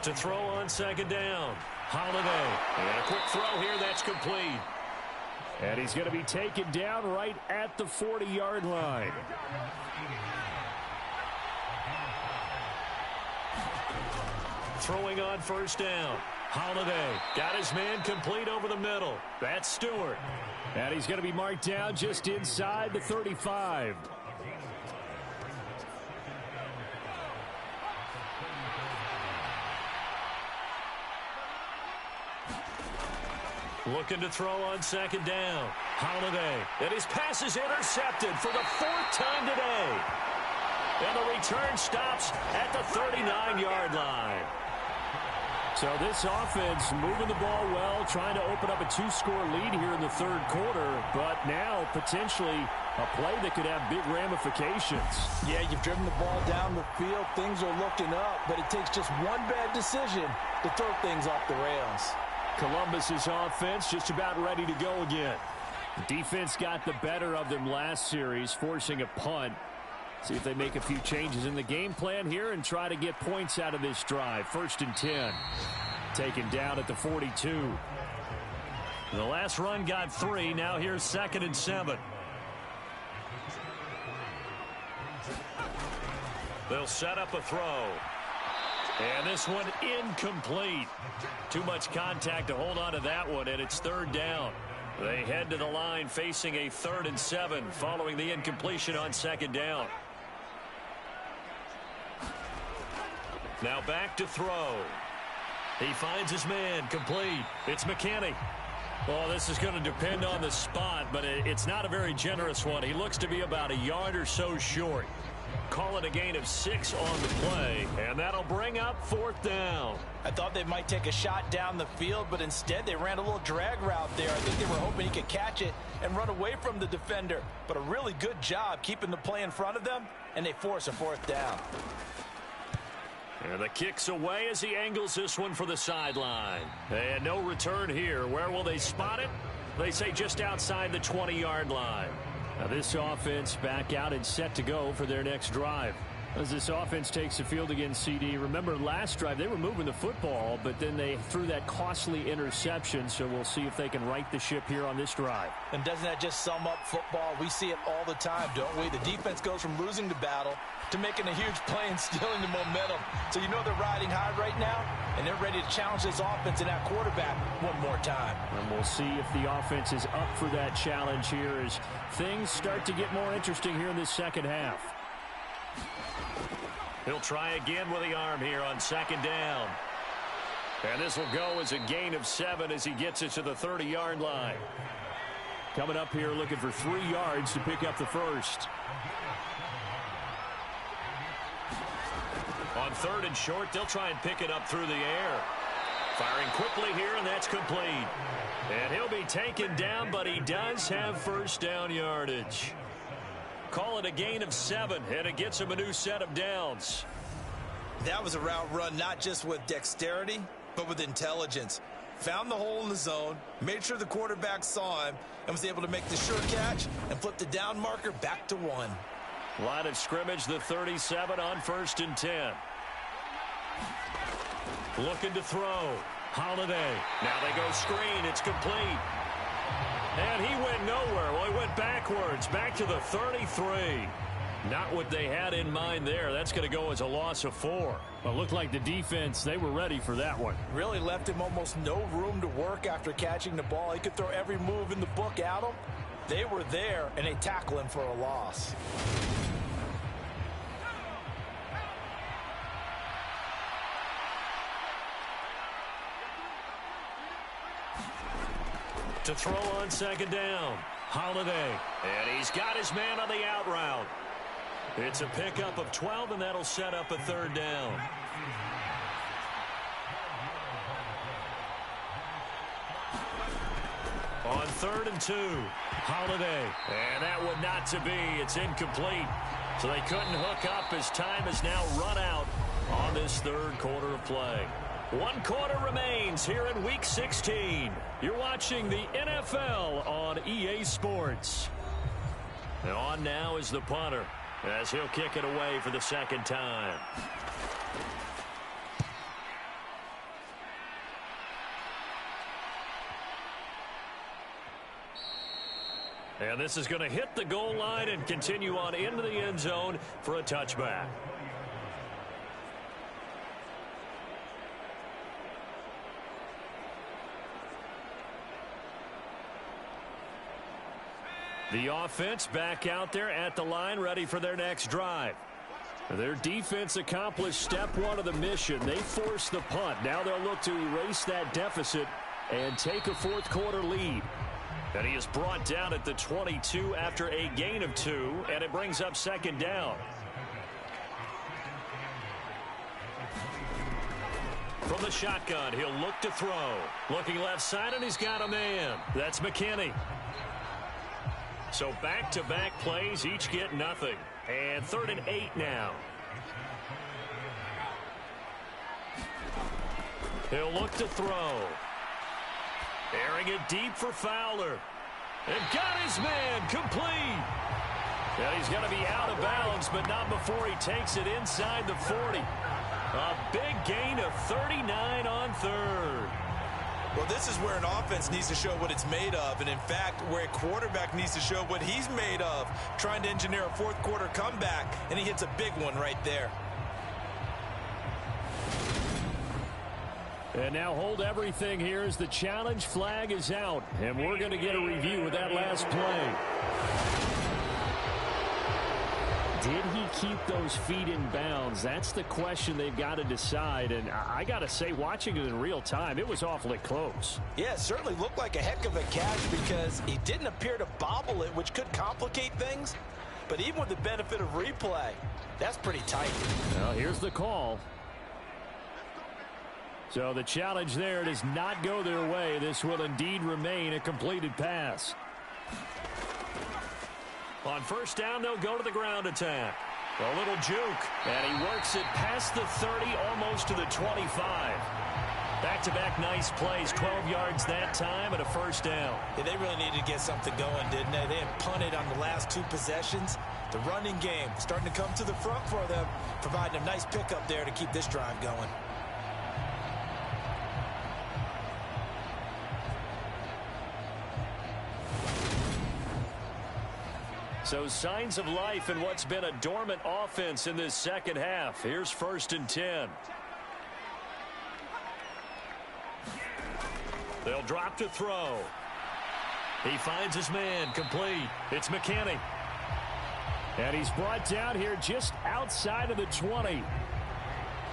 To throw on 2nd down, Holiday. And a quick throw here, that's complete. And he's going to be taken down right at the 40-yard line. Throwing on 1st down, Holiday. Got his man complete over the middle. That's Stewart. And he's going to be marked down just inside the 35. Looking to throw on 2nd down. Holiday. And his pass is intercepted for the 4th time today. And the return stops at the 39-yard line. So this offense moving the ball well, trying to open up a 2-score lead here in the 3rd quarter. But now potentially a play that could have big ramifications. Yeah, you've driven the ball down the field. Things are looking up, but it takes just one bad decision to throw things off the rails. Columbus's offense just about ready to go again. The defense got the better of them last series, forcing a punt. See if they make a few changes in the game plan here and try to get points out of this drive. 1st and 10. Taken down at the 42. The last run got 3. Now here's 2nd and 7. They'll set up a throw. And this one incomplete. Too much contact to hold on to that one, and it's 3rd down. They head to the line facing a 3rd and 7 following the incompletion on 2nd down. Now back to throw. He finds his man, complete. It's McKinney. Well, this is going to depend on the spot, but it's not a very generous one. He looks to be about a yard or so short. Call it a gain of 6 on the play, and that'll bring up 4th down. I thought they might take a shot down the field, but instead they ran a little drag route there. I think they were hoping he could catch it and run away from the defender. But a really good job keeping the play in front of them, and they force a 4th down. And the kick's away as he angles this one for the sideline. And no return here. Where will they spot it? They say just outside the 20-yard line. Now this offense back out and set to go for their next drive. As this offense takes the field against CD, remember last drive they were moving the football, but then they threw that costly interception, so we'll see if they can right the ship here on this drive. And doesn't that just sum up football? We see it all the time, don't we? The defense goes from losing the battle to making a huge play and stealing the momentum. So you know they're riding high right now, and they're ready to challenge this offense and that quarterback one more time. And we'll see if the offense is up for that challenge here as things start to get more interesting here in this second half. He'll try again with the arm here on 2nd down. And this will go as a gain of 7 as he gets it to the 30-yard line. Coming up here looking for 3 yards to pick up the first. On 3rd and short, they'll try and pick it up through the air. Firing quickly here, and that's complete. And he'll be taken down, but he does have 1st down yardage. Call it a gain of 7, and it gets him a new set of downs. That was a route run not just with dexterity, but with intelligence. Found the hole in the zone, made sure the quarterback saw him, and was able to make the sure catch and flip the down marker back to 1. Line of scrimmage, the 37 on 1st and 10. Looking to throw. Holiday. Now they go screen. It's complete. And he went nowhere. Well, he went backwards, back to the 33. Not what they had in mind there. That's going to go as a loss of 4. Well, it looked like the defense, they were ready for that one. Really left him almost no room to work after catching the ball. He could throw every move in the book at him. They were there, and they tackle him for a loss. To throw on 2nd down. Holiday. And he's got his man on the out route. It's a pickup of 12, and that'll set up a 3rd down. On 3rd and 2. Holiday. And that one not to be. It's incomplete. So they couldn't hook up as time has now run out on this 3rd quarter of play. 1 quarter remains here in Week 16. You're watching the NFL on EA Sports. And on now is the punter as he'll kick it away for the 2nd time. And this is going to hit the goal line and continue on into the end zone for a touchback. The offense back out there at the line, ready for their next drive. Their defense accomplished step 1 of the mission. They forced the punt. Now they'll look to erase that deficit and take a 4th quarter lead. And he is brought down at the 22 after a gain of 2, and it brings up 2nd down. From the shotgun, he'll look to throw. Looking left side, and he's got a man. That's McKinney. So back-to-back plays, each get nothing. And 3rd and 8 now. He'll look to throw. Airing it deep for Fowler. And got his man complete. And he's going to be out of bounds, but not before he takes it inside the 40. A big gain of 39 on 3rd. Well, this is where an offense needs to show what it's made of, and in fact, where a quarterback needs to show what he's made of, trying to engineer a 4th quarter comeback, and he hits a big one right there. And now hold everything here as the challenge flag is out, and we're going to get a review of that last play. Did he keep those feet in bounds? That's the question they've got to decide. And I got to say, watching it in real time, it was awfully close. Yeah, it certainly looked like a heck of a catch because he didn't appear to bobble it, which could complicate things. But even with the benefit of replay, that's pretty tight. Well, here's the call. So the challenge there does not go their way. This will indeed remain a completed pass. On first down, they'll go to the ground attack. A little juke, and he works it past the 30, almost to the 25. Back-to-back nice plays, 12 yards that time, and a first down. Yeah, they really needed to get something going, didn't they? They had punted on the last 2 possessions. The running game starting to come to the front for them, providing a nice pickup there to keep this drive going. So signs of life in what's been a dormant offense in this second half. Here's 1st and 10. They'll drop to throw. He finds his man, complete. It's McKinney. And he's brought down here just outside of the 20.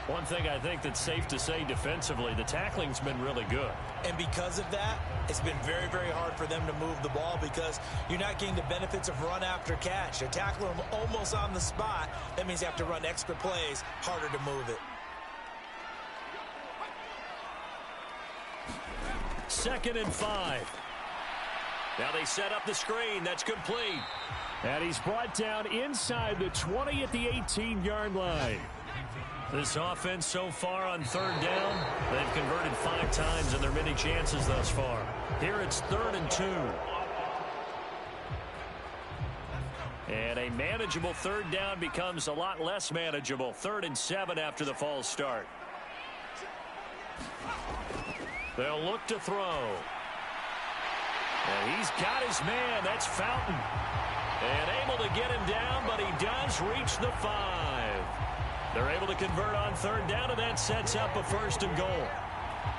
One thing I think that's safe to say defensively, the tackling's been really good. And because of that, it's been very, very hard for them to move the ball because you're not getting the benefits of run after catch. They're tackling them almost on the spot. That means you have to run extra plays, harder to move it. 2nd and 5. Now they set up the screen. That's complete. And he's brought down inside the 20 at the 18-yard line. This offense so far on 3rd down, they've converted 5 times in their many chances thus far. Here it's 3rd and 2. And a manageable 3rd down becomes a lot less manageable. 3rd and 7 after the false start. They'll look to throw. And he's got his man. That's Fountain. And able to get him down, but he does reach the 5. They're able to convert on 3rd down, and that sets up a 1st and goal.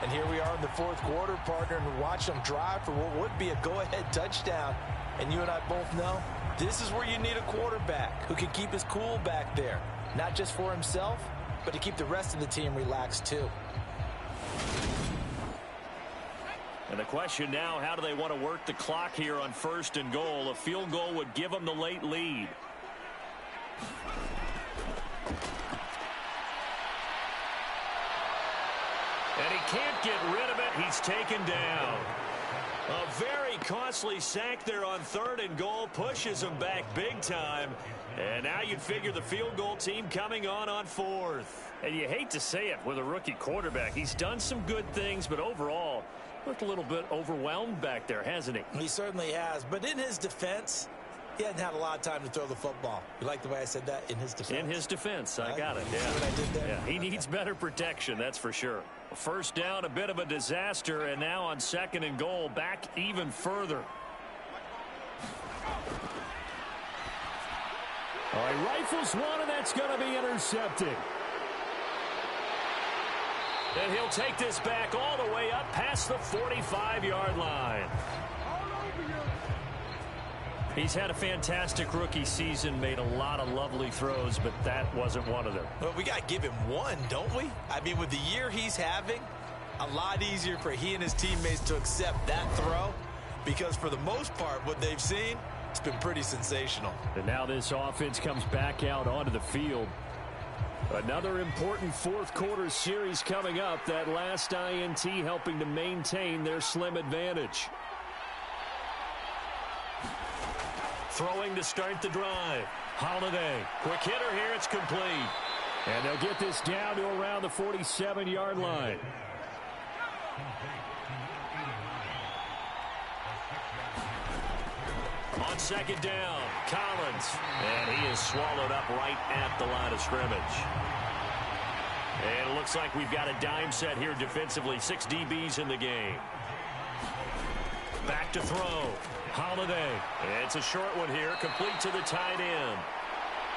And here we are in the 4th quarter, partner, and watch them drive for what would be a go-ahead touchdown. And you and I both know this is where you need a quarterback who can keep his cool back there, not just for himself, but to keep the rest of the team relaxed too. And the question now, how do they want to work the clock here on 1st and goal? A field goal would give them the late lead. And he can't get rid of it. He's taken down. A very costly sack there on 3rd and goal. Pushes him back big time. And now you'd figure the field goal team coming on 4th. And you hate to say it with a rookie quarterback. He's done some good things, but overall, looked a little bit overwhelmed back there, hasn't he? He certainly has. But in his defense, he hadn't had a lot of time to throw the football. You like the way I said that? In his defense? In his defense. I got it. Yeah. See what I did there? Yeah, he needs better protection, that's for sure. First down, a bit of a disaster, and now on 2nd and goal, back even further. All right, rifles one, and that's going to be intercepted. And he'll take this back all the way up past the 45-yard line. He's had a fantastic rookie season, made a lot of lovely throws, but that wasn't one of them. Well, we got to give him one, don't we? I mean, with the year he's having, a lot easier for he and his teammates to accept that throw because for the most part, what they've seen, it's been pretty sensational. And now this offense comes back out onto the field. Another important 4th quarter series coming up. That last INT helping to maintain their slim advantage. Throwing to start the drive. Holiday. Quick hitter here. It's complete. And they'll get this down to around the 47-yard line. On 2nd down, Collins. And he is swallowed up right at the line of scrimmage. And it looks like we've got a dime set here defensively. 6 DBs in the game. Back to throw. Holiday. It's a short one here, complete to the tight end.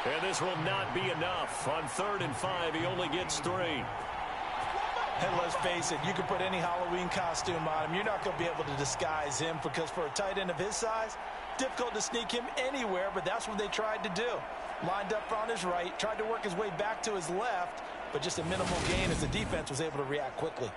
And this will not be enough. On 3rd and 5, he only gets 3. And let's face it, you can put any Halloween costume on him. You're not going to be able to disguise him because for a tight end of his size, difficult to sneak him anywhere, but that's what they tried to do. Lined up on his right, tried to work his way back to his left, but just a minimal gain as the defense was able to react quickly.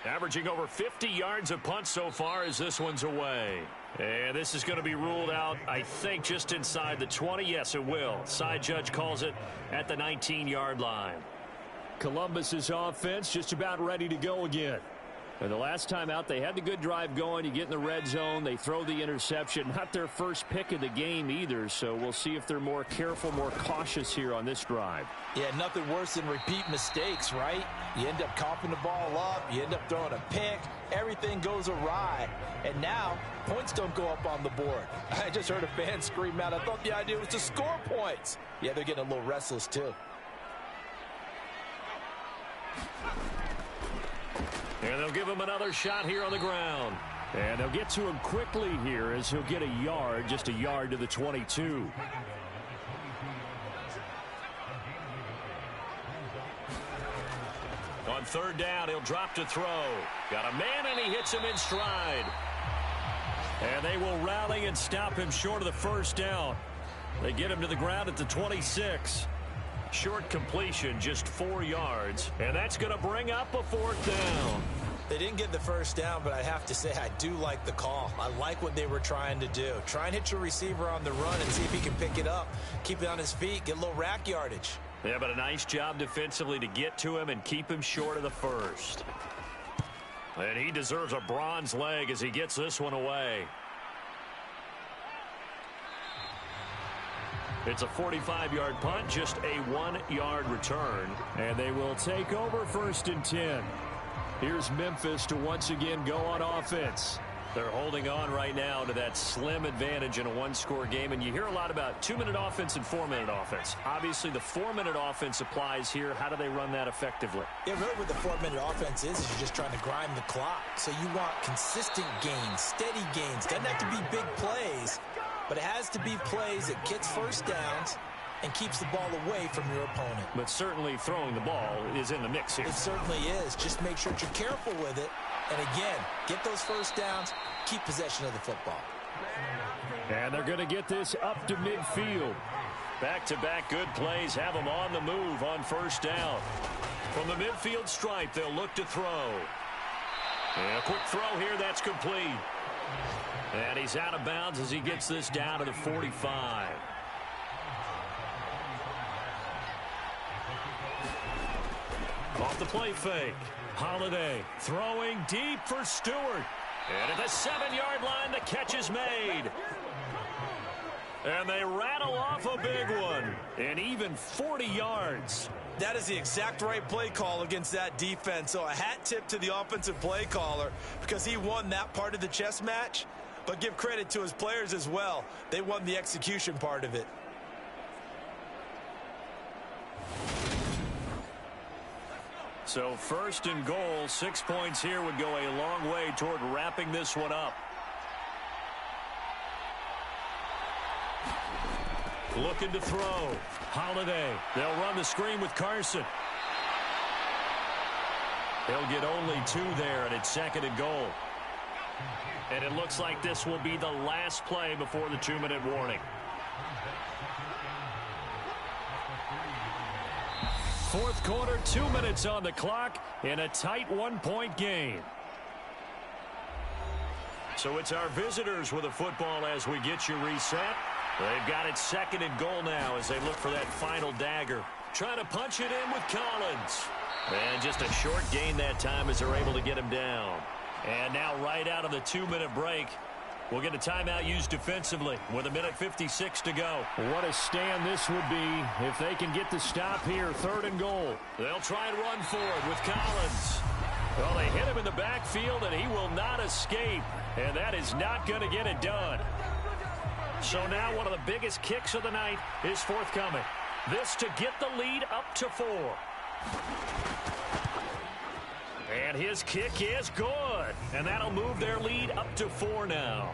Averaging over 50 yards a punt so far as this one's away. And this is going to be ruled out, I think, just inside the 20. Yes, it will. Side judge calls it at the 19-yard line. Columbus's offense just about ready to go again. And the last time out, they had the good drive going. You get in the red zone, they throw the interception. Not their first pick of the game either, so we'll see if they're more careful, more cautious here on this drive. Yeah, nothing worse than repeat mistakes, right? You end up coughing the ball up, you end up throwing a pick, everything goes awry, and now points don't go up on the board. I just heard a fan scream out, I thought the idea was to score points. Yeah, they're getting a little restless too. And they'll give him another shot here on the ground. And they'll get to him quickly here as he'll get a yard, just a yard to the 22. On third down, he'll drop to throw. Got a man, and he hits him in stride. And they will rally and stop him short of the first down. They get him to the ground at the 26. Short completion, just 4 yards. And that's going to bring up a fourth down. They didn't get the first down, but I have to say I do like the call. I like what they were trying to do. Try and hit your receiver on the run and see if he can pick it up. Keep it on his feet, get a little rack yardage. Yeah, but a nice job defensively to get to him and keep him short of the first. And he deserves a bronze leg as he gets this one away. It's a 45-yard punt, just a 1-yard return. And they will take over 1st and 10. Here's Memphis to once again go on offense. They're holding on right now to that slim advantage in a one-score game. And you hear a lot about 2-minute offense and 4-minute offense. Obviously, the 4-minute offense applies here. How do they run that effectively? Yeah, really what the 4-minute offense is you're just trying to grind the clock. So you want consistent gains, steady gains. Doesn't have to be big plays, but it has to be plays that gets first downs and keeps the ball away from your opponent. But certainly throwing the ball is in the mix here. It certainly is. Just make sure that you're careful with it. And again, get those first downs, keep possession of the football. And they're going to get this up to midfield. Back-to-back good plays have them on the move on first down. From the midfield stripe, they'll look to throw. And a quick throw here, that's complete. And he's out of bounds as he gets this down to the 45. Off the play fake. Holiday throwing deep for Stewart. And at the 7-yard line, the catch is made. And they rattle off a big one. And even 40 yards. That is the exact right play call against that defense. So a hat tip to the offensive play caller because he won that part of the chess match. But give credit to his players as well. They won the execution part of it. So 1st and goal, 6 points here would go a long way toward wrapping this one up. Looking to throw. Holiday. They'll run the screen with Carson. They'll get only 2 there, and it's 2nd and goal. And it looks like this will be the last play before the 2-minute warning. 4th quarter, 2 minutes on the clock in a tight 1-point game. So it's our visitors with a football as we get you reset. They've got it 2nd and goal now as they look for that final dagger. Trying to punch it in with Collins. And just a short gain that time as they're able to get him down. And now right out of the 2-minute break, we'll get a timeout used defensively with 1:56 to go. What a stand this would be if they can get the stop here, 3rd and goal. They'll try and run forward with Collins. Well, they hit him in the backfield, and he will not escape. And that is not going to get it done. So now one of the biggest kicks of the night is forthcoming. This to get the lead up to 4. And his kick is good. And that'll move their lead up to 4 now.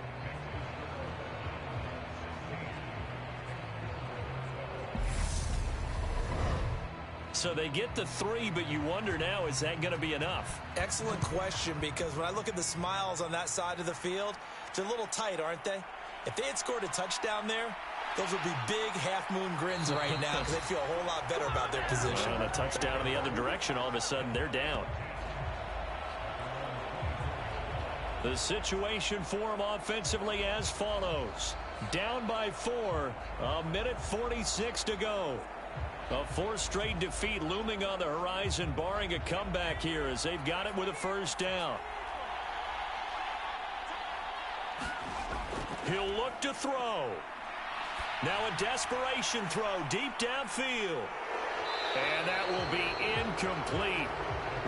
So they get the 3, but you wonder now, is that going to be enough? Excellent question, because when I look at the smiles on that side of the field, they're a little tight, aren't they? If they had scored a touchdown there, those would be big half-moon grins right now because they'd feel a whole lot better about their position. And a touchdown in the other direction, all of a sudden they're down. The situation for them offensively as follows. Down by 4, 1:46 to go. A 4th straight defeat looming on the horizon, barring a comeback here as they've got it with a first down. He'll look to throw. Now a desperation throw deep downfield. And that will be incomplete.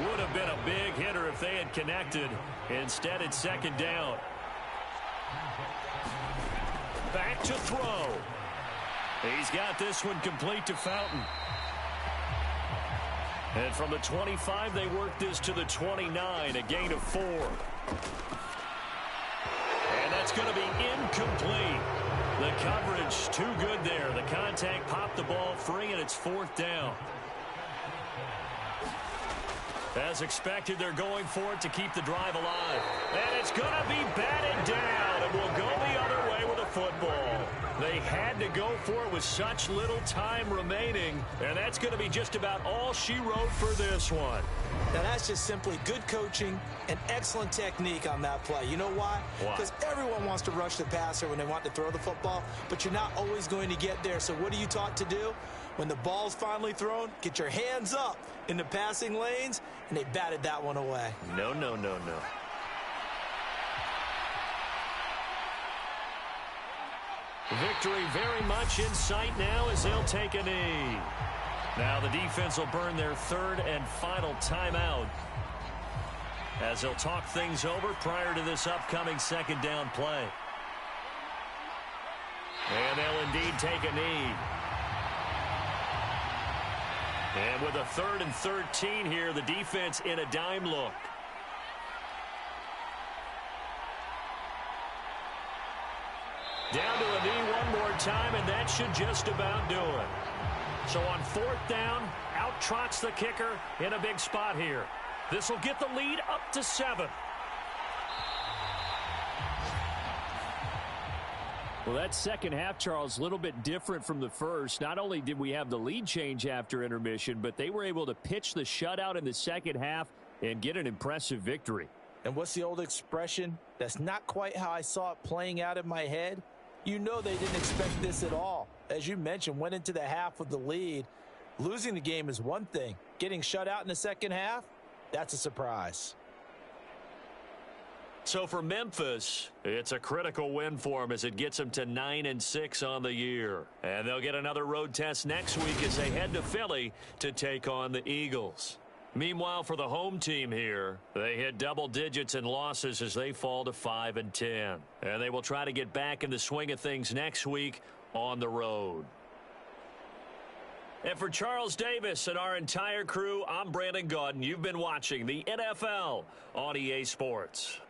Would have been a big hitter if they had connected. Instead, it's 2nd down. Back to throw. He's got this one complete to Fountain. And from the 25, they work this to the 29, a gain of 4. And that's going to be incomplete. The coverage too good there. The contact popped the ball free, and it's 4th down. As expected, they're going for it to keep the drive alive. And it's going to be batted down, and will go the other way with a football. They had to go for it with such little time remaining, and that's going to be just about all she wrote for this one. Now, that's just simply good coaching and excellent technique on that play. You know why? Because everyone wants to rush the passer when they want to throw the football, but you're not always going to get there. So what are you taught to do? When the ball's finally thrown, get your hands up in the passing lanes, and they batted that one away. No, no, no, no. Victory very much in sight now as they'll take a knee. Now the defense will burn their 3rd and final timeout as they'll talk things over prior to this upcoming 2nd down play. And they'll indeed take a knee. And with a 3rd and 13 here, the defense in a dime look. Down to a knee one more time, and that should just about do it. So on 4th down, out trots the kicker in a big spot here. This will get the lead up to 7. Well, that second half, Charles, a little bit different from the first. Not only did we have the lead change after intermission, but they were able to pitch the shutout in the second half and get an impressive victory. And what's the old expression? That's not quite how I saw it playing out in my head. You know they didn't expect this at all. As you mentioned, went into the half with the lead. Losing the game is one thing. Getting shut out in the second half, that's a surprise. So for Memphis, it's a critical win for them as it gets them to 9-6 on the year. And they'll get another road test next week as they head to Philly to take on the Eagles. Meanwhile, for the home team here, they hit double digits in losses as they fall to 5-10. And they will try to get back in the swing of things next week on the road. And for Charles Davis and our entire crew, I'm Brandon Gaudin. You've been watching the NFL on EA Sports.